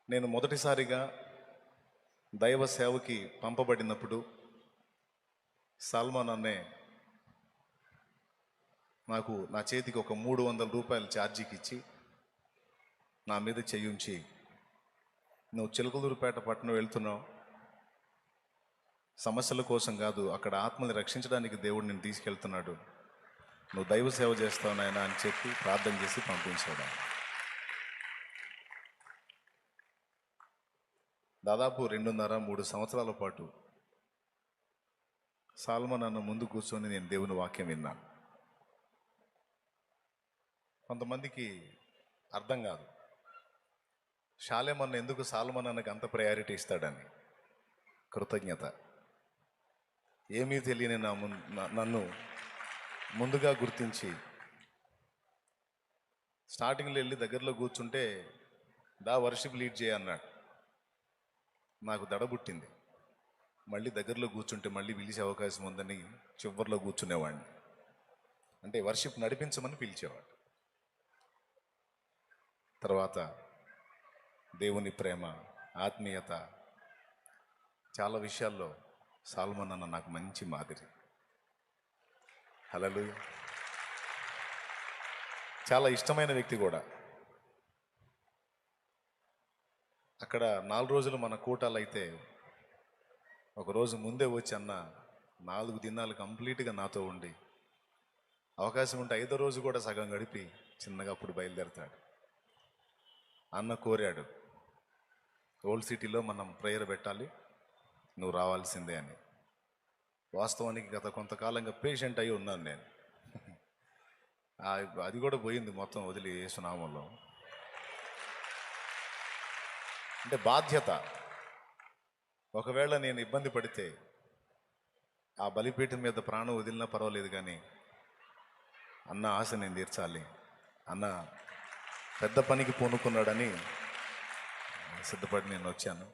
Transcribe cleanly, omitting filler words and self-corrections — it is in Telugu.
నేను మొదటిసారిగా దైవ సేవకి పంపబడినప్పుడు సల్మాన్ అన్నే నాకు నా చేతికి ఒక 300 రూపాయలు ఛార్జీకి ఇచ్చి నా మీద చెయ్యుంచి, నువ్వు చిలకలూరుపేట పట్టణం వెళ్తున్నావు, సమస్యల కోసం కాదు, అక్కడ ఆత్మని రక్షించడానికి దేవుడు నేను తీసుకెళ్తున్నాడు, నువ్వు దైవ సేవ చేస్తావు నాయనా అని చెప్పి ప్రార్థన చేసి పంపించాడు. దాదాపు 2.5-3 సంవత్సరాల పాటు సాల్మన్ అన్న ముందు కూర్చొని నేను దేవుని వాక్యం విన్నాను. కొంతమందికి అర్థం కాదు షాలేమన్న ఎందుకు సాల్మన్ అన్నకు అంత ప్రయారిటీ ఇస్తాడని. కృతజ్ఞత. ఏమీ తెలియని నన్ను ముందుగా గుర్తించి స్టార్టింగ్లో వెళ్ళి దగ్గరలో కూర్చుంటే వర్షిప్ లీడ్ చేయన్నాడు. నాకు దడబుట్టింది. మళ్ళీ దగ్గరలో కూర్చుంటే మళ్ళీ పిలిచే అవకాశం ఉందని చివరిలో కూర్చునేవాడిని. అంటే వర్షిప్ నడిపించమని పిలిచేవాడు. తర్వాత దేవుని ప్రేమ, ఆత్మీయత, చాలా విషయాల్లో సాల్మన్ అన్న నాకు మంచి మాదిరి. హల్లెలూయా. చాలా ఇష్టమైన వ్యక్తి కూడా. అక్కడ 4 రోజులు మన కూటాలు అయితే ఒకరోజు ముందే వచ్చి అన్న 4 దినాలు కంప్లీట్గా నాతో ఉండి, అవకాశం ఉంటే 5వ రోజు కూడా సగం గడిపి చిన్నగా అప్పుడు బయలుదేరతాడు. అన్న కోరాడు, ఓల్డ్ సిటీలో మనం ప్రేయర్ పెట్టాలి, నువ్వు రావాల్సిందే అని. వాస్తవానికి గత కొంతకాలంగా పేషెంట్ అయి ఉన్నాను నేను. అది కూడా పోయింది మొత్తం వదిలి యేసునామంలో. అంటే బాధ్యత. ఒకవేళ నేను ఇబ్బంది పడితే ఆ బలిపీఠం మీద ప్రాణం వదిలినా పర్వాలేదు, కానీ అన్న ఆశ నేను తీర్చాలి, అన్న పెద్ద పనికి పూనుకున్నాడని సిద్ధపడి నేను వచ్చాను.